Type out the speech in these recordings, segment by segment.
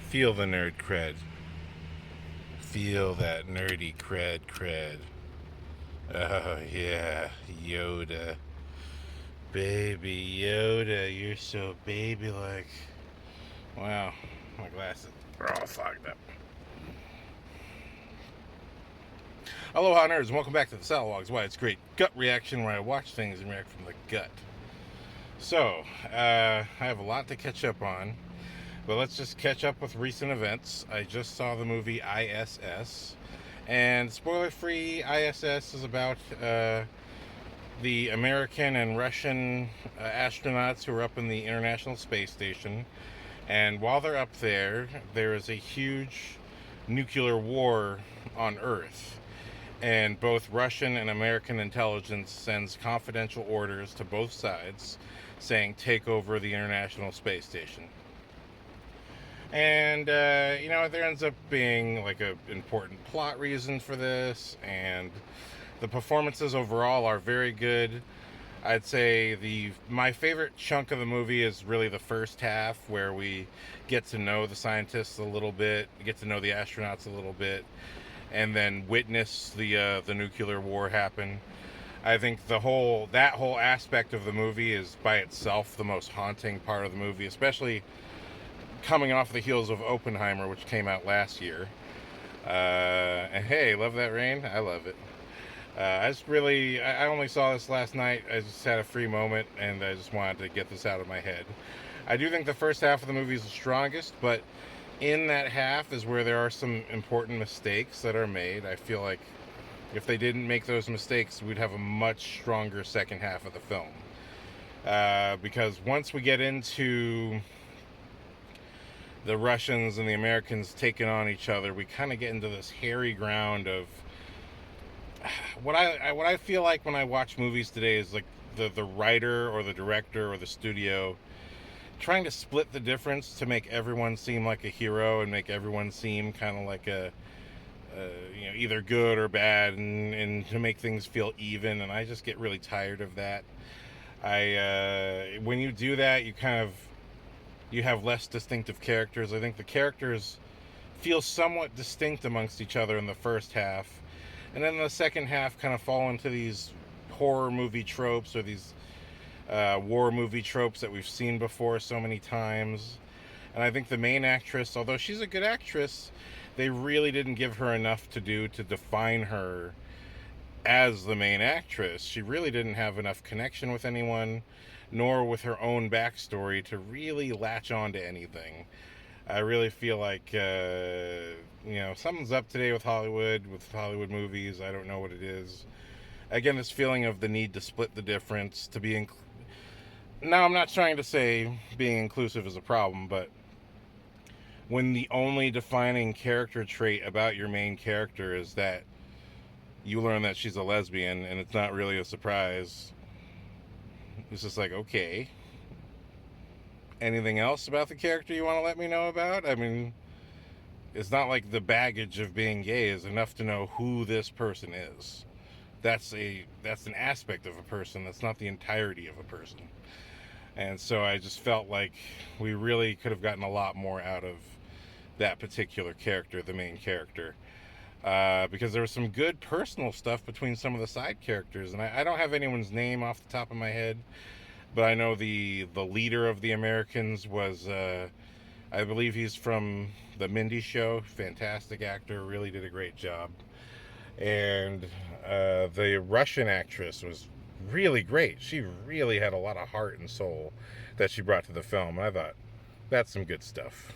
Feel the nerd cred. Feel that nerdy cred. Oh, yeah. Yoda. Baby Yoda, you're so baby-like. Wow, my glasses are all fogged up. Aloha, nerds, and welcome back to TheSalawag's. Why it's great gut reaction, where I watch things and react from the gut. So, I have a lot to catch up on, but let's just catch up with recent events. I just saw the movie I.S.S, and spoiler-free, I.S.S is about the American and Russian astronauts who are up in the International Space Station. And while they're up there, there is a huge nuclear war on Earth. And both Russian and American intelligence sends confidential orders to both sides saying, take over the International Space Station. And, there ends up being like an important plot reason for this, and the performances overall are very good. I'd say my favorite chunk of the movie is really the first half, where we get to know the scientists a little bit, get to know the astronauts a little bit, and then witness the nuclear war happen. I think that whole aspect of the movie is by itself the most haunting part of the movie, especially coming off the heels of Oppenheimer, which came out last year. And hey, love that rain. I love it. I only saw this last night. I just had a free moment, and I just wanted to get this out of my head. I do think the first half of the movie is the strongest, but in that half is where there are some important mistakes that are made. I feel like if they didn't make those mistakes, we'd have a much stronger second half of the film. Because once we get into the Russians and the Americans taking on each other, we kind of get into this hairy ground of what I feel like when I watch movies today is like the writer or the director or the studio trying to split the difference to make everyone seem like a hero and make everyone seem kind of like either good or bad, and to make things feel even. And I just get really tired of that. When you do that, you have less distinctive characters. I think the characters feel somewhat distinct amongst each other in the first half, and then the second half kind of fall into these horror movie tropes, or these war movie tropes that we've seen before so many times. And I think the main actress, although she's a good actress, they really didn't give her enough to do to define her as the main actress. She really didn't have enough connection with anyone, nor with her own backstory to really latch on to anything. I really feel like, something's up today with Hollywood movies. I don't know what it is. Again, this feeling of the need to split the difference, to be now, I'm not trying to say being inclusive is a problem, but when the only defining character trait about your main character is that you learn that she's a lesbian, and it's not really a surprise, it's just like, okay. Anything else about the character you want to let me know about? I mean, it's not like the baggage of being gay is enough to know who this person is. That's an aspect of a person. That's not the entirety of a person. And so I just felt like we really could have gotten a lot more out of that particular character, the main character. Because there was some good personal stuff between some of the side characters. And I don't have anyone's name off the top of my head, but I know the leader of the Americans was, I believe he's from The Mindy Show. Fantastic actor, really did a great job. And the Russian actress was really great. She really had a lot of heart and soul that she brought to the film. And I thought, that's some good stuff.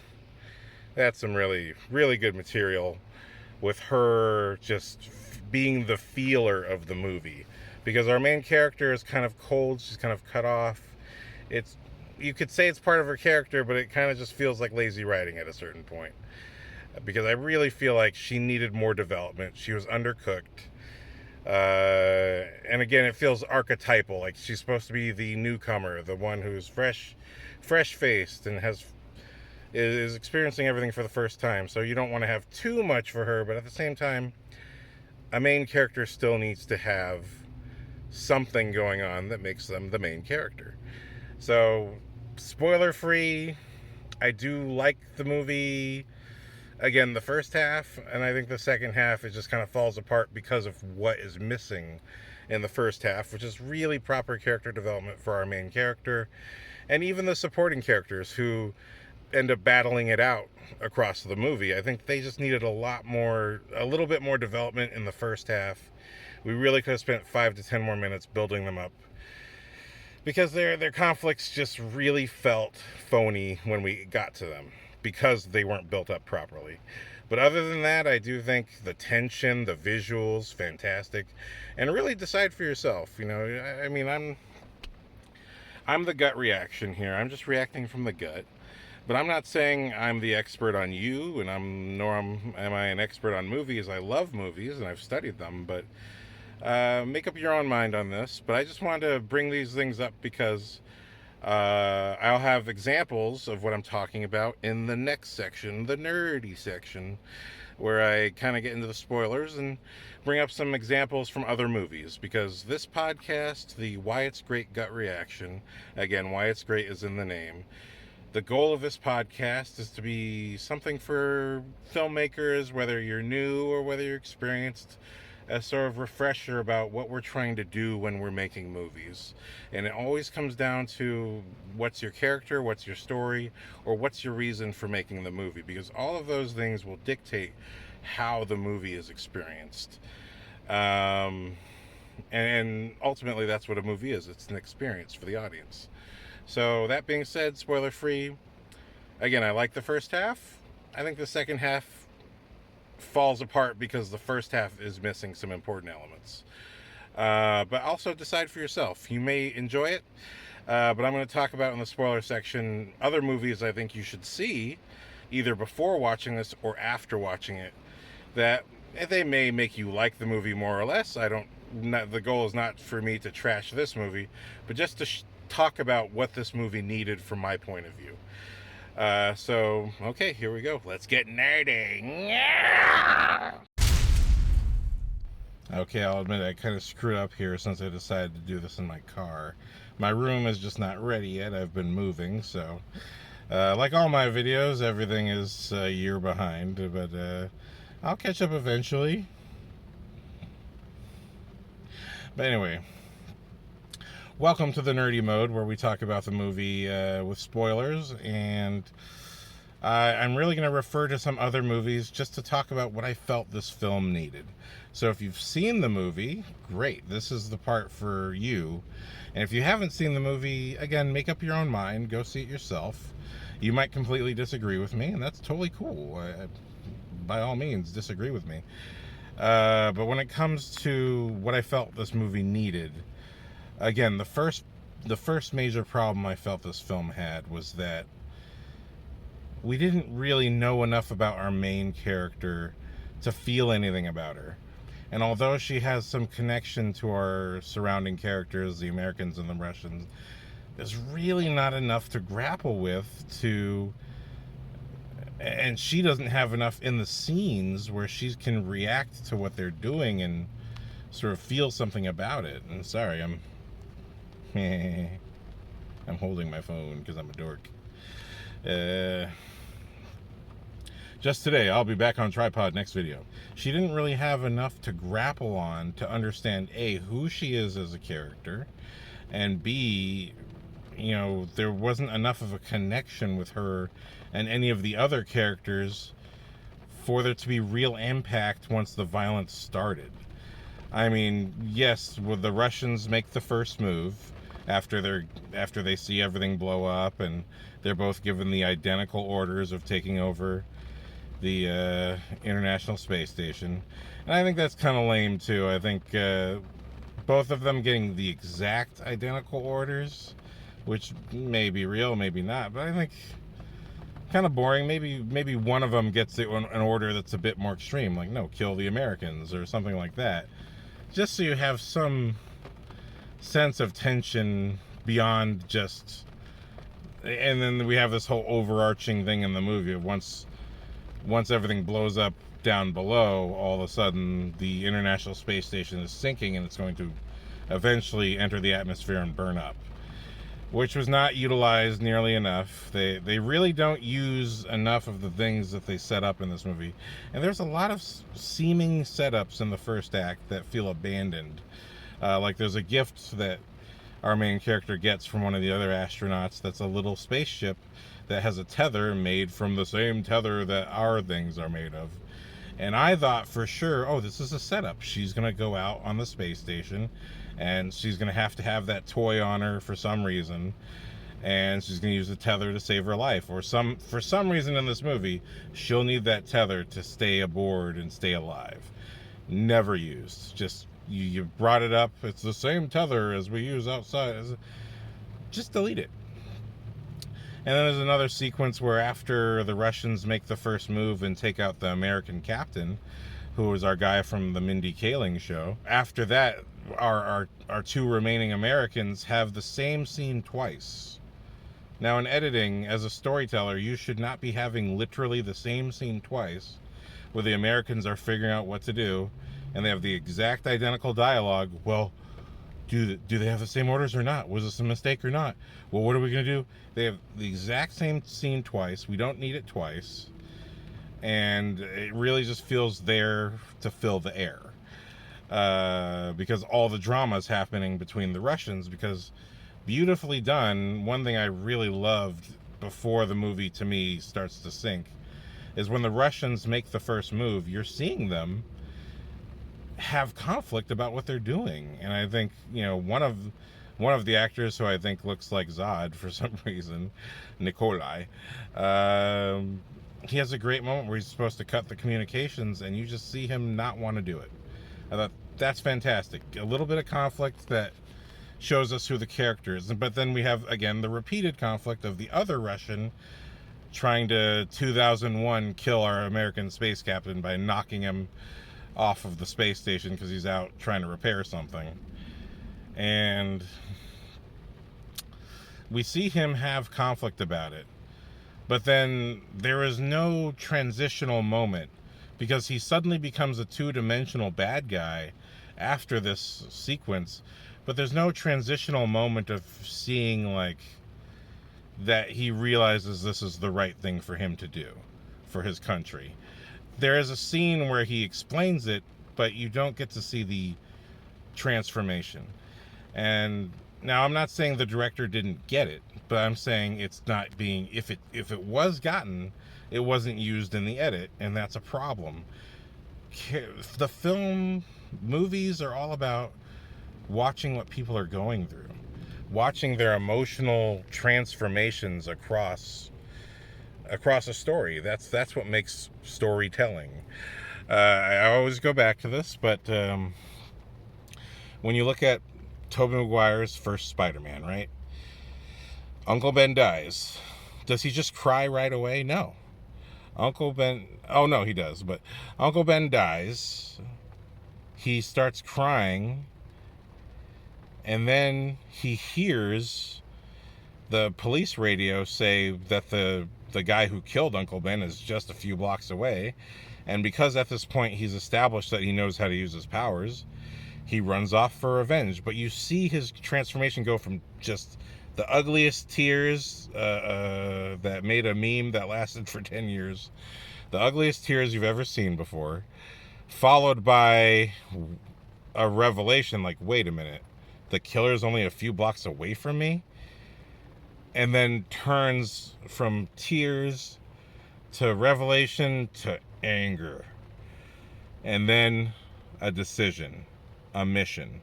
That's some really, really good material, with her just being the feeler of the movie. Because our main character is kind of cold, she's kind of cut off. You could say it's part of her character, but it kind of just feels like lazy writing at a certain point. Because I really feel like she needed more development. She was undercooked. And again, it feels archetypal. Like she's supposed to be the newcomer, the one who's fresh-faced and is experiencing everything for the first time. So you don't want to have too much for her, but at the same time, a main character still needs to have something going on that makes them the main character. So, spoiler-free, I do like the movie, again, the first half, and I think the second half, it just kind of falls apart because of what is missing in the first half, which is really proper character development for our main character, and even the supporting characters who end up battling it out across the movie. I think they just needed a little bit more development in the first half. We really could have spent 5 to 10 more minutes building them up, because their conflicts just really felt phony when we got to them, because they weren't built up properly. But other than that, I do think the tension, the visuals, fantastic. And really decide for yourself. You know, I mean, I'm the gut reaction here. I'm just reacting from the gut. But I'm not saying I'm the expert on you, and nor am I an expert on movies. I love movies, and I've studied them, but make up your own mind on this. But I just wanted to bring these things up because I'll have examples of what I'm talking about in the next section, the nerdy section, where I kind of get into the spoilers and bring up some examples from other movies. Because this podcast, the Why It's Great Gut Reaction, again, Why It's Great is in the name. The goal of this podcast is to be something for filmmakers, whether you're new or whether you're experienced, a sort of refresher about what we're trying to do when we're making movies. And it always comes down to what's your character, what's your story, or what's your reason for making the movie, because all of those things will dictate how the movie is experienced. And ultimately that's what a movie is. It's an experience for the audience. So that being said, spoiler free, again, I like the first half. I think the second half falls apart because the first half is missing some important elements. But also decide for yourself. You may enjoy it, but I'm going to talk about in the spoiler section other movies I think you should see, either before watching this or after watching it, that they may make you like the movie more or less. The goal is not for me to trash this movie, but just to talk about what this movie needed from my point of view. So, okay, here we go. Let's get nerdy. Okay, I'll admit I kind of screwed up here since I decided to do this in my car. My room is just not ready yet. I've been moving, so like all my videos, everything is a year behind, but I'll catch up eventually. But anyway, welcome to the nerdy mode, where we talk about the movie with spoilers, and I'm really going to refer to some other movies just to talk about what I felt this film needed. So if you've seen the movie, great, this is the part for you. And if you haven't seen the movie, again, make up your own mind, go see it yourself. You might completely disagree with me, and that's totally cool. By all means, disagree with me. But when it comes to what I felt this movie needed, again, the first major problem I felt this film had was that we didn't really know enough about our main character to feel anything about her. And although she has some connection to our surrounding characters, the Americans and the Russians, there's really not enough to grapple with and she doesn't have enough in the scenes where she can react to what they're doing and sort of feel something about it. And sorry, I'm holding my phone because I'm a dork. Just today, I'll be back on tripod next video. She didn't really have enough to grapple on to understand, A, who she is as a character, and B, you know, there wasn't enough of a connection with her and any of the other characters for there to be real impact once the violence started. I mean, yes, would the Russians make the first move after they see everything blow up, and they're both given the identical orders of taking over the International Space Station. And I think that's kind of lame too. I think both of them getting the exact identical orders, which may be real, maybe not, but I think kind of boring. Maybe one of them gets an order that's a bit more extreme, like, no, kill the Americans or something like that, just so you have some sense of tension beyond just. And then we have this whole overarching thing in the movie of once everything blows up down below, all of a sudden the International Space Station is sinking and it's going to eventually enter the atmosphere and burn up. which was not utilized nearly enough. They really don't use enough of the things that they set up in this movie. And there's a lot of seeming setups in the first act that feel abandoned. Like there's a gift that our main character gets from one of the other astronauts that's a little spaceship that has a tether made from the same tether that our things are made of. And I thought for sure, oh, this is a setup. She's going to go out on the space station and she's going to have that toy on her for some reason. And she's going to use the tether to save her life. Or for some reason in this movie, she'll need that tether to stay aboard and stay alive. Never used. Just, you brought it up. It's the same tether as we use outside. Just delete it. And then there's another sequence where after the Russians make the first move and take out the American captain, who was our guy from the Mindy Kaling show, after that, our two remaining Americans have the same scene twice. Now, in editing, as a storyteller, you should not be having literally the same scene twice, where the Americans are figuring out what to do, and they have the exact identical dialogue. Well, do they have the same orders or not? Was this a mistake or not? Well, what are we going to do? They have the exact same scene twice. We don't need it twice. And it really just feels there to fill the air. Because all the drama is happening between the Russians. Because beautifully done, one thing I really loved before the movie, to me, starts to sink, is when the Russians make the first move, you're seeing them have conflict about what they're doing. And I think, one of the actors who I think looks like Zod for some reason, Nikolai, he has a great moment where he's supposed to cut the communications and you just see him not want to do it. I thought that's fantastic. A little bit of conflict that shows us who the character is. But then we have, again, the repeated conflict of the other Russian trying to 2001 kill our American space captain by knocking him off of the space station because he's out trying to repair something. And we see him have conflict about it. But then there is no transitional moment because he suddenly becomes a two-dimensional bad guy after this sequence. But there's no transitional moment of seeing like that he realizes this is the right thing for him to do for his country. There is a scene where he explains it, but you don't get to see the transformation. And now I'm not saying the director didn't get it, but I'm saying it's not being, if it was gotten, it wasn't used in the edit, and that's a problem. The movies are all about watching what people are going through, watching their emotional transformations across a story. That's what makes storytelling. I always go back to this, but when you look at Tobey Maguire's first Spider-Man, right? Uncle Ben dies. Does he just cry right away? No. Oh no, he does, but Uncle Ben dies. He starts crying, and then he hears the police radio say that the guy who killed Uncle Ben is just a few blocks away. And because at this point he's established that he knows how to use his powers, he runs off for revenge. But you see his transformation go from just the ugliest tears that made a meme that lasted for 10 years, the ugliest tears you've ever seen before, followed by a revelation like, wait a minute, the killer's only a few blocks away from me? And then turns from tears to revelation to anger. And then a decision, a mission.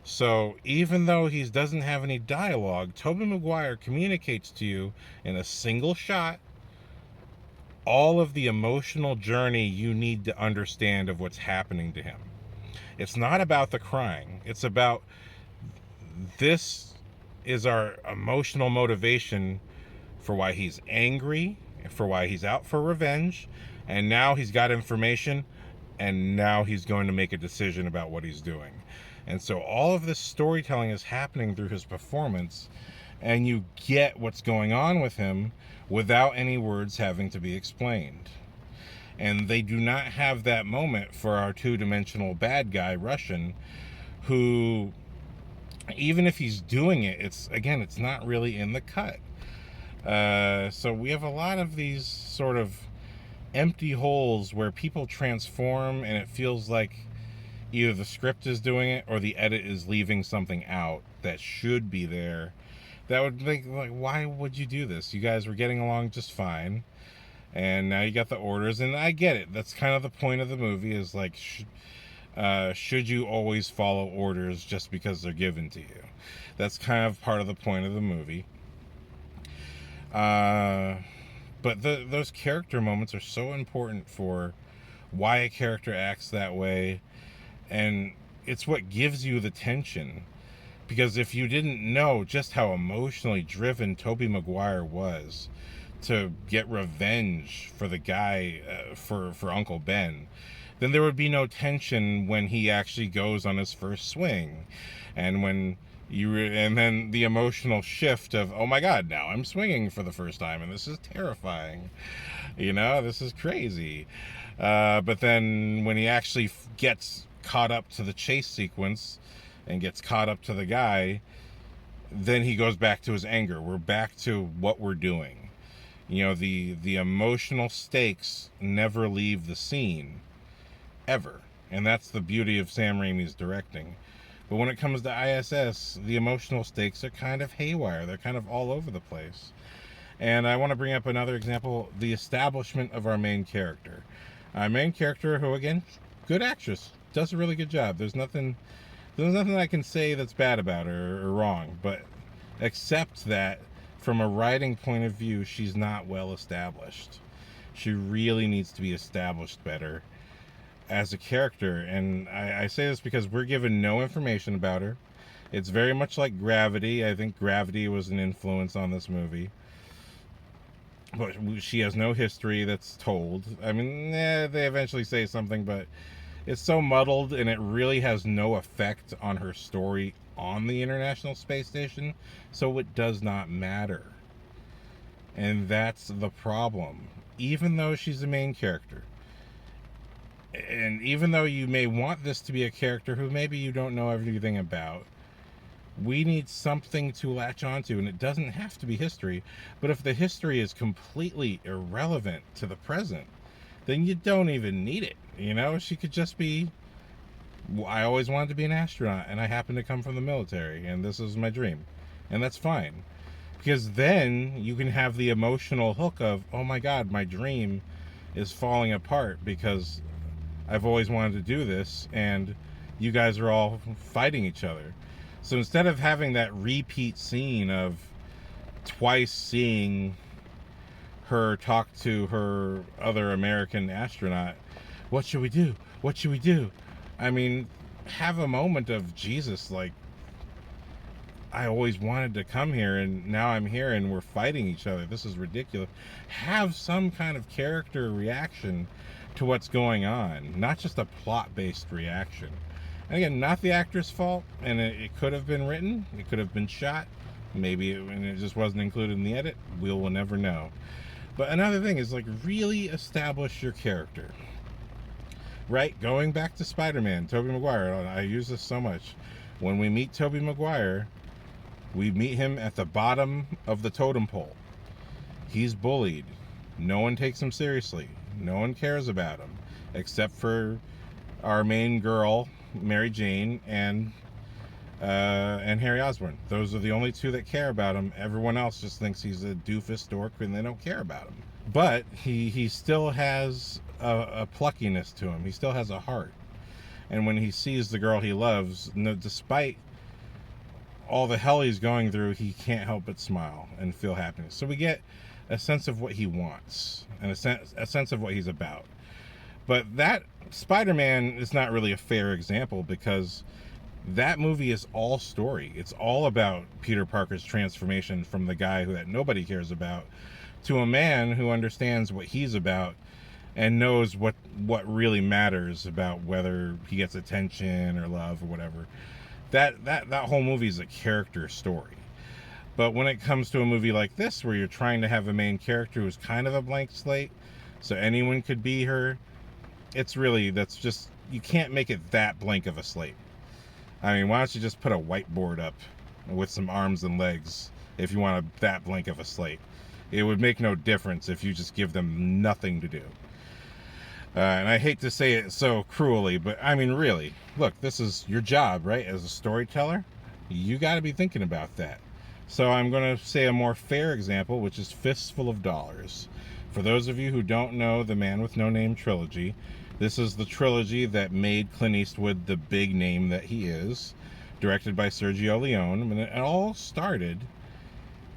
So even though he doesn't have any dialogue, Tobey Maguire communicates to you in a single shot all of the emotional journey you need to understand of what's happening to him. It's not about the crying. It's about, this is our emotional motivation for why he's angry, for why he's out for revenge, and now he's got information, and now he's going to make a decision about what he's doing. And so all of this storytelling is happening through his performance, and you get what's going on with him without any words having to be explained. And they do not have that moment for our two-dimensional bad guy, Russian, who even if he's doing it, it's not really in the cut. So we have a lot of these sort of empty holes where people transform and it feels like either the script is doing it or the edit is leaving something out that should be there. That would make, like, why would you do this? You guys were getting along just fine, and now you got the orders, and I get it. That's kind of the point of the movie, is like, should you always follow orders just because they're given to you? That's kind of part of the point of the movie. But those character moments are so important for why a character acts that way, and it's what gives you the tension. Because if you didn't know just how emotionally driven Tobey Maguire was to get revenge for the guy, for Uncle Ben, then there would be no tension when he actually goes on his first swing, and and then the emotional shift of, oh my God, now I'm swinging for the first time, and this is terrifying. This is crazy. But then when he actually gets caught up to the chase sequence and gets caught up to the guy, then he goes back to his anger. We're back to what we're doing. The emotional stakes never leave the scene, ever. And that's the beauty of Sam Raimi's directing. But when it comes to I.S.S., the emotional stakes are kind of haywire. They're kind of all over the place. And I want to bring up another example, the establishment of our main character. Our main character, who, again, good actress, does a really good job. There's nothing I can say that's bad about her or wrong, but except that from a writing point of view, she's not well established. She really needs to be established better as a character, and I say this because we're given no information about her. It's very much like Gravity. I think Gravity was an influence on this movie, but she has no history that's told. I mean, they eventually say something, but it's so muddled, and it really has no effect on her story on the International Space Station, so it does not matter. And that's the problem. Even though she's the main character, and even though you may want this to be a character who maybe you don't know everything about, we need something to latch onto, and it doesn't have to be history. But if the history is completely irrelevant to the present, then you don't even need it. She could just be, I always wanted to be an astronaut, and I happen to come from the military, and this is my dream. And that's fine. Because then you can have the emotional hook of, oh my God, my dream is falling apart because I've always wanted to do this, and you guys are all fighting each other. So instead of having that repeat scene of twice seeing her talk to her other American astronaut, what should we do? What should we do? I mean, have a moment of, Jesus, like, I always wanted to come here, and now I'm here, and we're fighting each other. This is ridiculous. Have some kind of character reaction to what's going on, not just a plot-based reaction. And again, not the actor's fault, and it could have been written, it could have been shot, maybe it just wasn't included in the edit. We will never know. But another thing is, like, really establish your character. Right? Going back to Spider-Man, Tobey Maguire, I use this so much. When we meet Tobey Maguire, we meet him at the bottom of the totem pole. He's bullied. No one takes him seriously. No one cares about him, except for our main girl, Mary Jane, and Harry Osborn. Those are the only two that care about him. Everyone else just thinks he's a doofus dork, and they don't care about him. But he still has a pluckiness to him. He still has a heart. And when he sees the girl he loves, despite all the hell he's going through, he can't help but smile and feel happiness. So we get a sense of what he wants and a sense of what he's about. But that Spider-Man is not really a fair example, because that movie is all story. It's all about Peter Parker's transformation from the guy that nobody cares about to a man who understands what he's about and knows what really matters about whether he gets attention or love or whatever. That whole movie is a character story. But when it comes to a movie like this, where you're trying to have a main character who's kind of a blank slate, so anyone could be her, that's just, you can't make it that blank of a slate. I mean, why don't you just put a whiteboard up with some arms and legs if you want that blank of a slate? It would make no difference if you just give them nothing to do. And I hate to say it so cruelly, but I mean, really, look, this is your job, right? As a storyteller, you got to be thinking about that. So I'm going to say a more fair example, which is Fistful of Dollars. For those of you who don't know the Man with No Name trilogy, this is the trilogy that made Clint Eastwood the big name that he is, directed by Sergio Leone. And it all started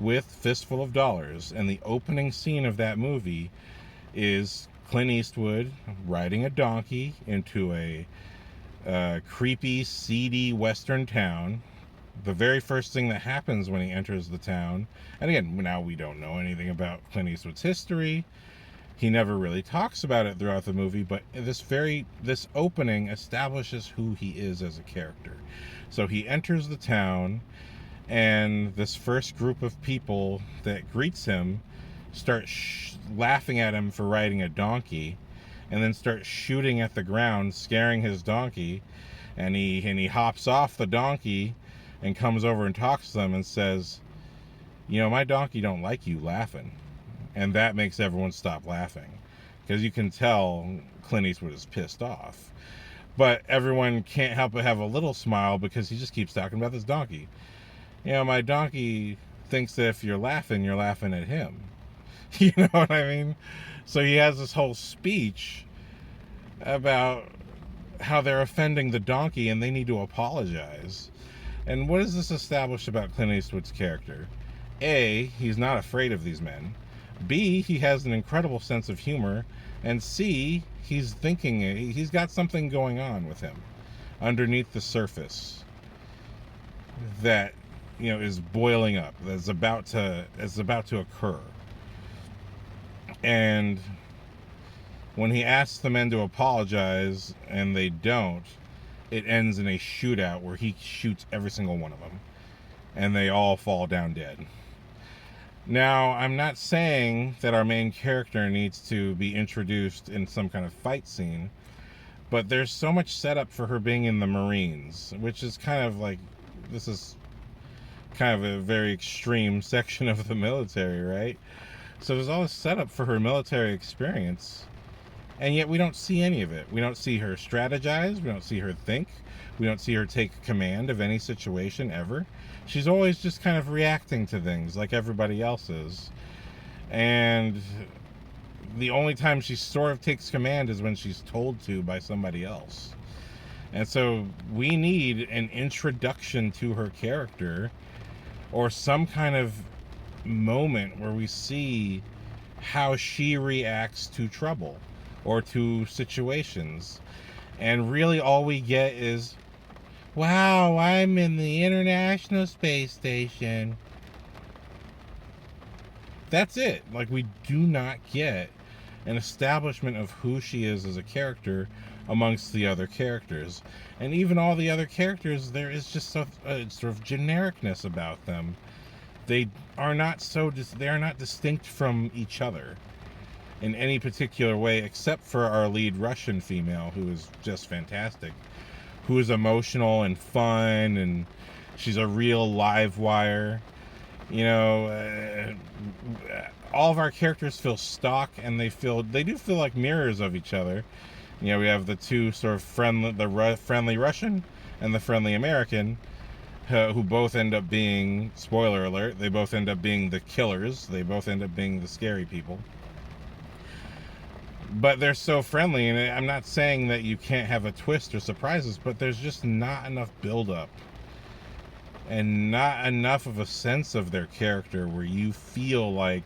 with Fistful of Dollars. And the opening scene of that movie is Clint Eastwood riding a donkey into a creepy, seedy western town. The very first thing that happens when he enters the town, and again, now we don't know anything about Clint Eastwood's history. He never really talks about it throughout the movie, but this opening establishes who he is as a character. So he enters the town, and this first group of people that greets him start laughing at him for riding a donkey, and then start shooting at the ground, scaring his donkey, and he hops off the donkey and comes over and talks to them and says, you know, my donkey don't like you laughing. And that makes everyone stop laughing, because you can tell Clint Eastwood is pissed off. But everyone can't help but have a little smile because he just keeps talking about this donkey. You know, my donkey thinks that if you're laughing at him. You know what I mean? So he has this whole speech about how they're offending the donkey and they need to apologize. And what does this establish about Clint Eastwood's character? A, he's not afraid of these men. B, he has an incredible sense of humor. And C, he's got something going on with him underneath the surface that, you know, is boiling up, that's about to occur. And when he asks the men to apologize and they don't, it ends in a shootout where he shoots every single one of them and they all fall down dead. Now, I'm not saying that our main character needs to be introduced in some kind of fight scene, but there's so much setup for her being in the Marines, which is kind of like, this is kind of a very extreme section of the military, right? So there's all this setup for her military experience, and yet we don't see any of it. We don't see her strategize. We don't see her think. We don't see her take command of any situation ever. She's always just kind of reacting to things like everybody else is. And the only time she sort of takes command is when she's told to by somebody else. And so we need an introduction to her character, or some kind of moment where we see how she reacts to trouble or to situations. And really all we get is, wow, I'm in the International Space Station. That's it. Like, we do not get an establishment of who she is as a character amongst the other characters. And even all the other characters, there is just sort of genericness about them. They are not distinct from each other in any particular way, except for our lead Russian female, who is just fantastic, who is emotional and fun, and she's a real live wire. You know, all of our characters feel stock, and they do feel like mirrors of each other. You know, we have the two sort of friendly Russian and the friendly American, who both end up being, spoiler alert, they both end up being the killers. They both end up being the scary people. But they're so friendly, and I'm not saying that you can't have a twist or surprises, but there's just not enough build-up and not enough of a sense of their character where you feel like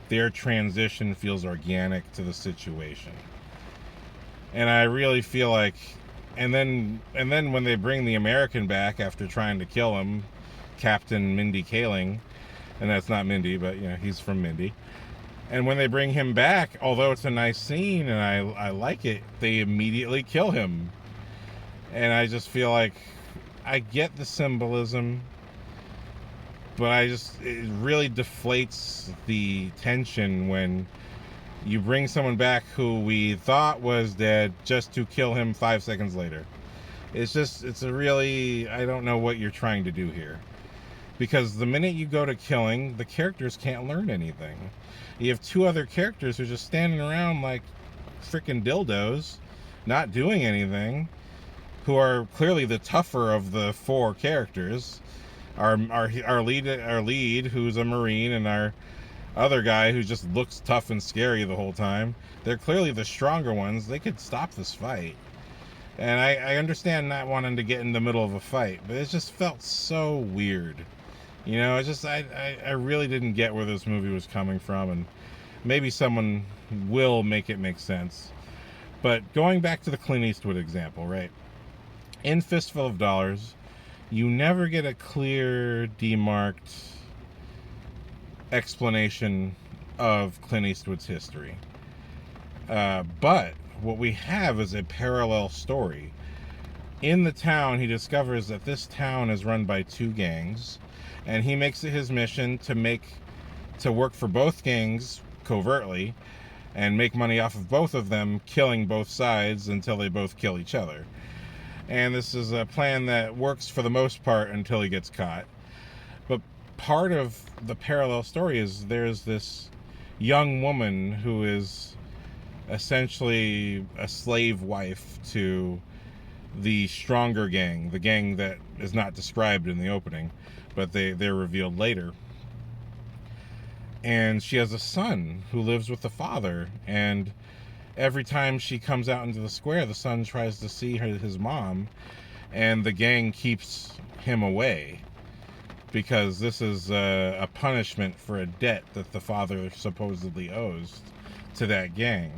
their transition feels organic to the situation. And I really feel like, and then when they bring the American back after trying to kill him, Captain Mindy Kaling, and that's not Mindy, but you know, he's from Mindy. And when they bring him back, although it's a nice scene and I like it, they immediately kill him. And I just feel like I get the symbolism, but it really deflates the tension when you bring someone back who we thought was dead just to kill him 5 seconds later. It's a really, I don't know what you're trying to do here. Because the minute you go to killing, the characters can't learn anything. You have two other characters who are just standing around like freaking dildos, not doing anything, who are clearly the tougher of the four characters. Our lead, who's a Marine, and our other guy who just looks tough and scary the whole time. They're clearly the stronger ones. They could stop this fight. And I understand not wanting to get in the middle of a fight, but it just felt so weird. You know, I really didn't get where this movie was coming from, and maybe someone will make it make sense. But going back to the Clint Eastwood example, right? In Fistful of Dollars, you never get a clear, demarked explanation of Clint Eastwood's history. But what we have is a parallel story. In the town, he discovers that this town is run by two gangs, and he makes it his mission to work for both gangs covertly and make money off of both of them, killing both sides until they both kill each other. And this is a plan that works for the most part until he gets caught. But part of the parallel story is there's this young woman who is essentially a slave wife to the stronger gang, the gang that is not described in the opening, but they're revealed later. And she has a son who lives with the father, and every time she comes out into the square, the son tries to see his mom, and the gang keeps him away because this is a punishment for a debt that the father supposedly owes to that gang.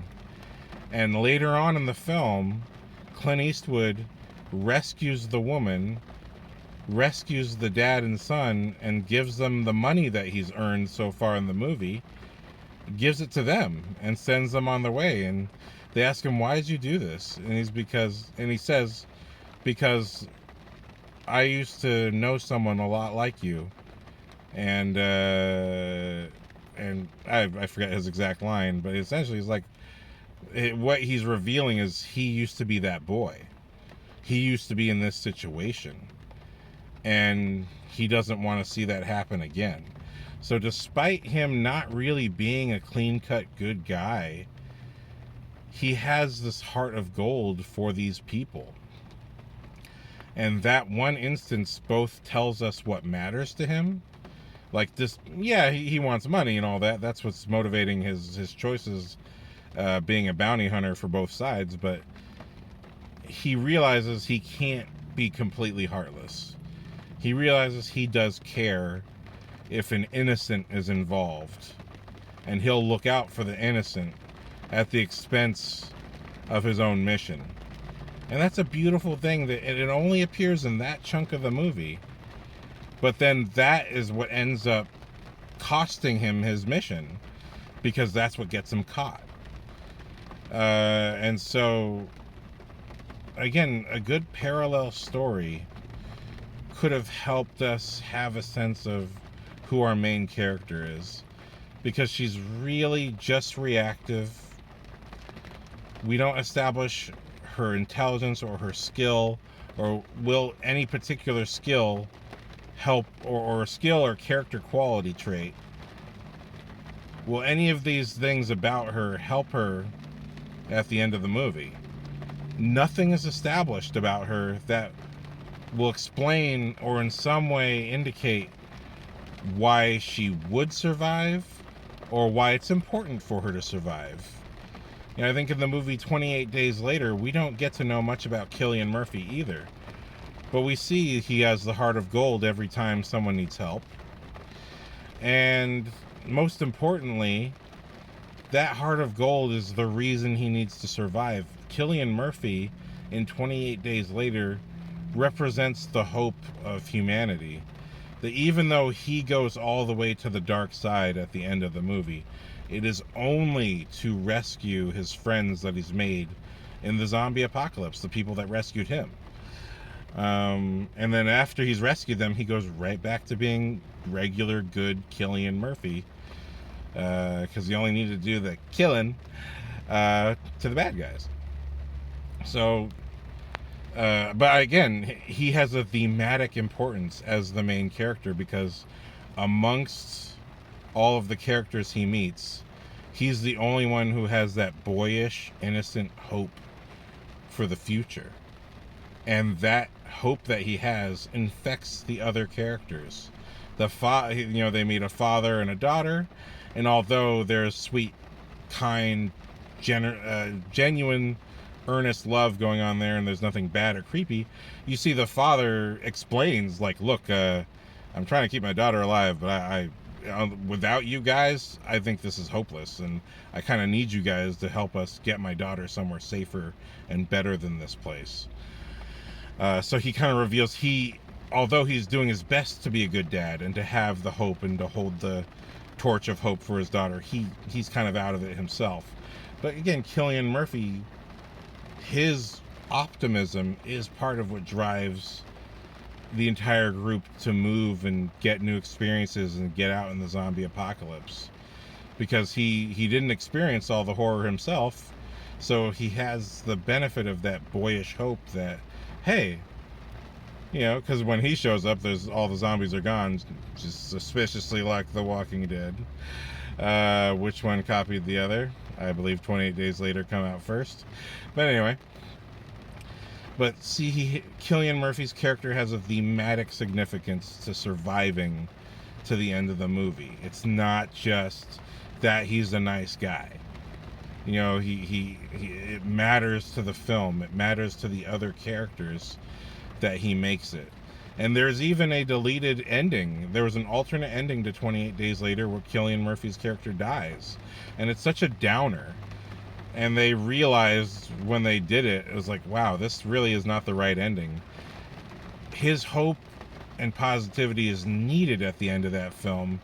And later on in the film, Clint Eastwood rescues the woman, rescues the dad and son, and gives them the money that he's earned so far in the movie, gives it to them and sends them on their way. And they ask him, why did you do this? And he says, because I used to know someone a lot like you. And I forget his exact line, but essentially he's like, what he's revealing is he used to be that boy. He used to be in this situation, and he doesn't want to see that happen again. So despite him not really being a clean-cut good guy, he has this heart of gold for these people. And that one instance both tells us what matters to him. Like this, yeah, he wants money and all that. That's what's motivating his choices, being a bounty hunter for both sides. But he realizes he can't be completely heartless. He realizes he does care if an innocent is involved, and he'll look out for the innocent at the expense of his own mission. And that's a beautiful thing, that it only appears in that chunk of the movie, but then that is what ends up costing him his mission, because that's what gets him caught. And so again, a good parallel story could have helped us have a sense of who our main character is, because she's really just reactive. We don't establish her intelligence or her skill, or will any particular skill help, or skill or character quality trait. Will any of these things about her help her at the end of the movie? Nothing is established about her that will explain or in some way indicate why she would survive or why it's important for her to survive. You know, I think in the movie 28 Days Later, we don't get to know much about Cillian Murphy either. But we see he has the heart of gold every time someone needs help. And most importantly, that heart of gold is the reason he needs to survive. Cillian Murphy in 28 Days Later represents the hope of humanity. That even though he goes all the way to the dark side at the end of the movie, it is only to rescue his friends that he's made in the zombie apocalypse, the people that rescued him. And then after he's rescued them, he goes right back to being regular, good Cillian Murphy, because he only needed to do the killing to the bad guys. So But again, he has a thematic importance as the main character because amongst all of the characters he meets, he's the only one who has that boyish, innocent hope for the future. And that hope that he has infects the other characters. They meet a father and a daughter, and although there's sweet, kind, genuine, earnest love going on there, and there's nothing bad or creepy, you see the father explains, like, look, I'm trying to keep my daughter alive, but I without you guys, I think this is hopeless, and I kind of need you guys to help us get my daughter somewhere safer and better than this place. So he kind of reveals although he's doing his best to be a good dad and to have the hope and to hold the torch of hope for his daughter, he's kind of out of it himself. But again, Cillian Murphy, his optimism is part of what drives the entire group to move and get new experiences and get out in the zombie apocalypse, because he didn't experience all the horror himself, so he has the benefit of that boyish hope that, hey, because when he shows up, there's all the zombies are gone, just suspiciously like The Walking Dead. Which one copied the other? I believe 28 Days Later come out first. But anyway. But see, Cillian Murphy's character has a thematic significance to surviving to the end of the movie. It's not just that he's a nice guy. It matters to the film. It matters to the other characters that he makes it. And there's even a deleted ending. There was an alternate ending to 28 Days Later where Cillian Murphy's character dies. And it's such a downer. And they realized when they did it, it was like, wow, this really is not the right ending. His hope and positivity is needed at the end of that film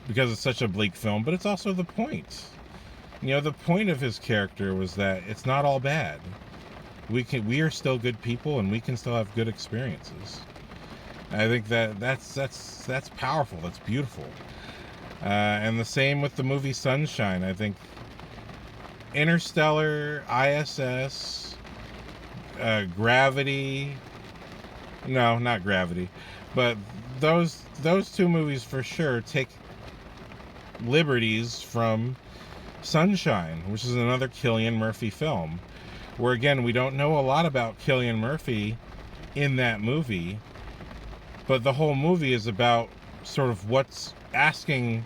because it's such a bleak film, but it's also the point. The point of his character was that it's not all bad. We are still good people, and we can still have good experiences. I think that's powerful. That's beautiful. And the same with the movie Sunshine. I think Interstellar, I.S.S., Gravity. No, not Gravity, but those two movies for sure take liberties from Sunshine, which is another Cillian Murphy film, where again we don't know a lot about Cillian Murphy in that movie, but the whole movie is about sort of what's asking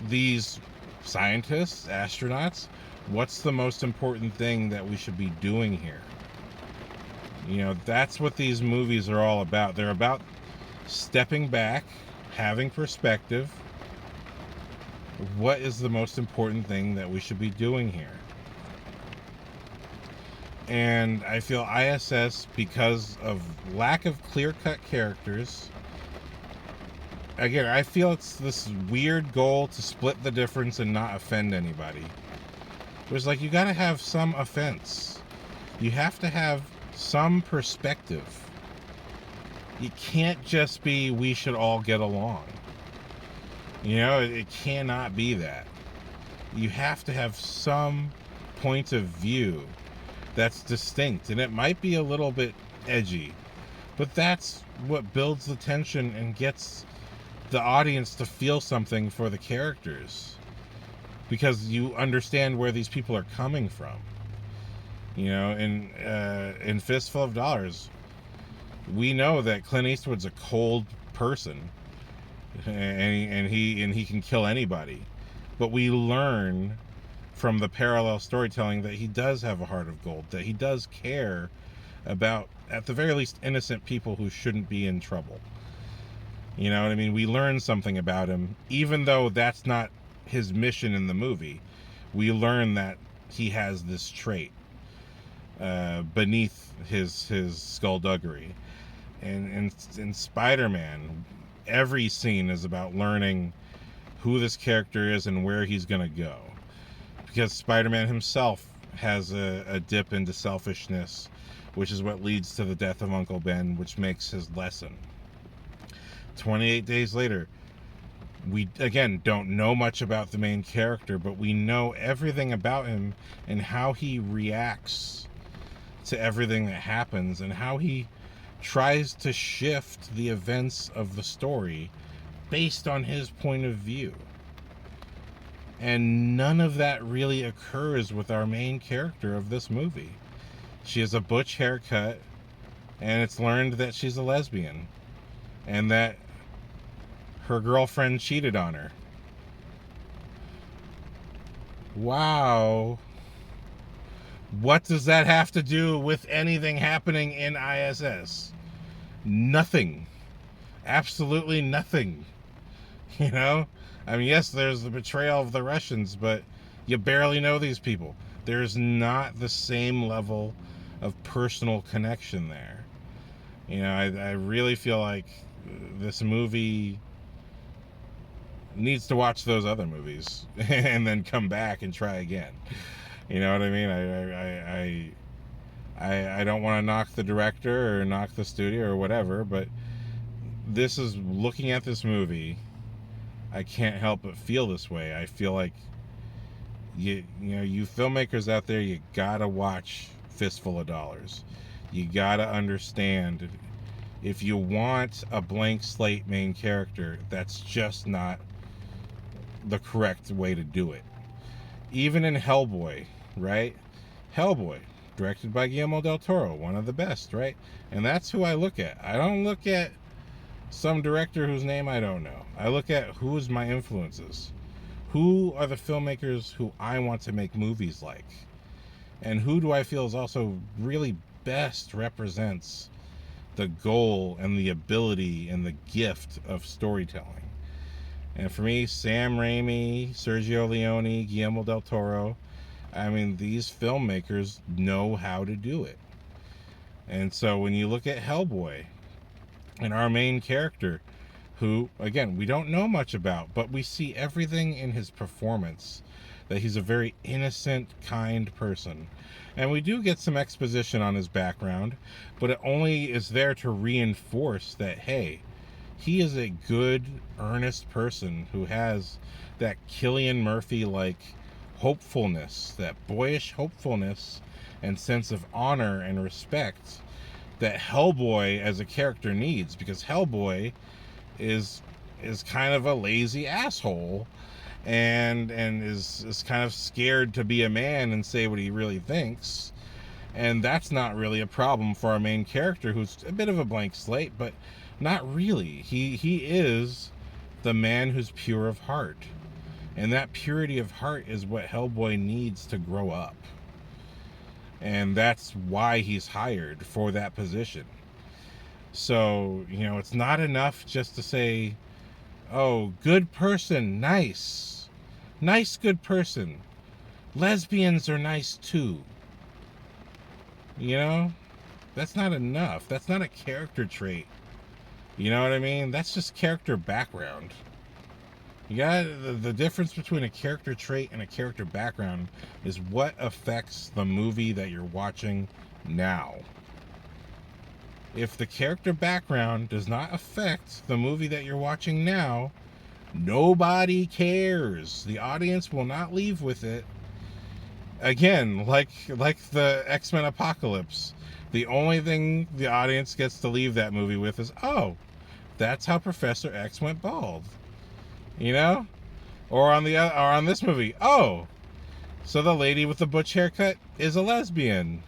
these scientists, astronauts, what's the most important thing that we should be doing here? That's what these movies are all about. They're about stepping back, having perspective. What is the most important thing that we should be doing here? And I feel I.S.S., because of lack of clear-cut characters, again, I feel it's this weird goal to split the difference and not offend anybody. There's you gotta have some offense. You have to have some perspective. You can't just be, we should all get along. It cannot be that. You have to have some point of view that's distinct, and it might be a little bit edgy, but that's what builds the tension and gets the audience to feel something for the characters, because you understand where these people are coming from. In Fistful of Dollars, we know that Clint Eastwood's a cold person, and he can kill anybody, but we learn from the parallel storytelling that he does have a heart of gold, that he does care about, at the very least, innocent people who shouldn't be in trouble. You know what I mean? We learn something about him, even though that's not his mission in the movie. We learn that he has this trait beneath his skullduggery. And in Spider-Man, every scene is about learning who this character is and where he's going to go. Because Spider-Man himself has a dip into selfishness, which is what leads to the death of Uncle Ben, which makes his lesson. 28 Days Later, we, again, don't know much about the main character, but we know everything about him and how he reacts to everything that happens, and how he tries to shift the events of the story based on his point of view. And none of that really occurs with our main character of this movie. She has a butch haircut, and it's learned that she's a lesbian, and that her girlfriend cheated on her. Wow. What does that have to do with anything happening in I.S.S? Nothing. Absolutely nothing. You know? I mean, yes, there's the betrayal of the Russians, but you barely know these people. There's not the same level of personal connection there. You know, I really feel like this movie needs to watch those other movies and then come back and try again. You know what I mean? I don't want to knock the director or knock the studio or whatever, but this is, looking at this movie, I can't help but feel this way. I feel like you know, you filmmakers out there, you gotta watch Fistful of Dollars. You gotta understand, if you want a blank slate main character, that's just not the correct way to do it. Even in Hellboy, right? Hellboy, directed by Guillermo del Toro, one of the best, right? And that's who I look at. I don't look at some director whose name I don't know. I look at who's my influences. Who are the filmmakers who I want to make movies like? And who do I feel is also really best represents the goal and the ability and the gift of storytelling? And for me, Sam Raimi, Sergio Leone, Guillermo del Toro, I mean, these filmmakers know how to do it. And so when you look at Hellboy and our main character, who, again, we don't know much about, but we see everything in his performance, that he's a very innocent, kind person. And we do get some exposition on his background, but it only is there to reinforce that, hey, he is a good, earnest person who has that Cillian Murphy-like hopefulness, that boyish hopefulness and sense of honor and respect that Hellboy as a character needs, because Hellboy is kind of a lazy asshole and is kind of scared to be a man and say what he really thinks. And that's not really a problem for our main character, who's a bit of a blank slate, but not really. He is the man who's pure of heart. And that purity of heart is what Hellboy needs to grow up. And that's why he's hired for that position. So, you know, it's not enough just to say, oh, good person, nice. Nice, good person. Lesbians are nice too. You know? That's not enough. That's not a character trait. You know what I mean? That's just character background. You got the difference between a character trait and a character background is what affects the movie that you're watching now. If the character background does not affect the movie that you're watching now, nobody cares. The audience will not leave with it. Again, like the X-Men Apocalypse, the only thing the audience gets to leave that movie with is, oh, that's how Professor X went bald. You know? Or on this movie, oh, so the lady with the butch haircut is a lesbian.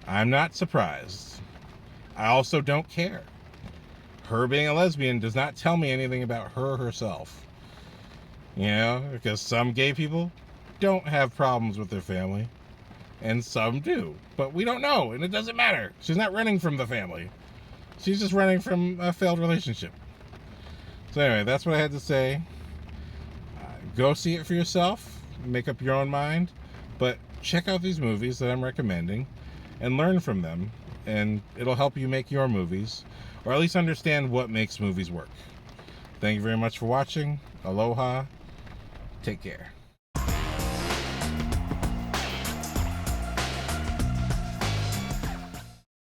I'm not surprised. I also don't care. Her being a lesbian does not tell me anything about her herself. You know, because some gay people don't have problems with their family, and some do. But we don't know, and it doesn't matter. She's not running from the family. She's just running from a failed relationship. So anyway, that's what I had to say. Go see it for yourself. Make up your own mind. But check out these movies that I'm recommending and learn from them. And it'll help you make your movies, or at least understand what makes movies work. Thank you very much for watching. Aloha. Take care.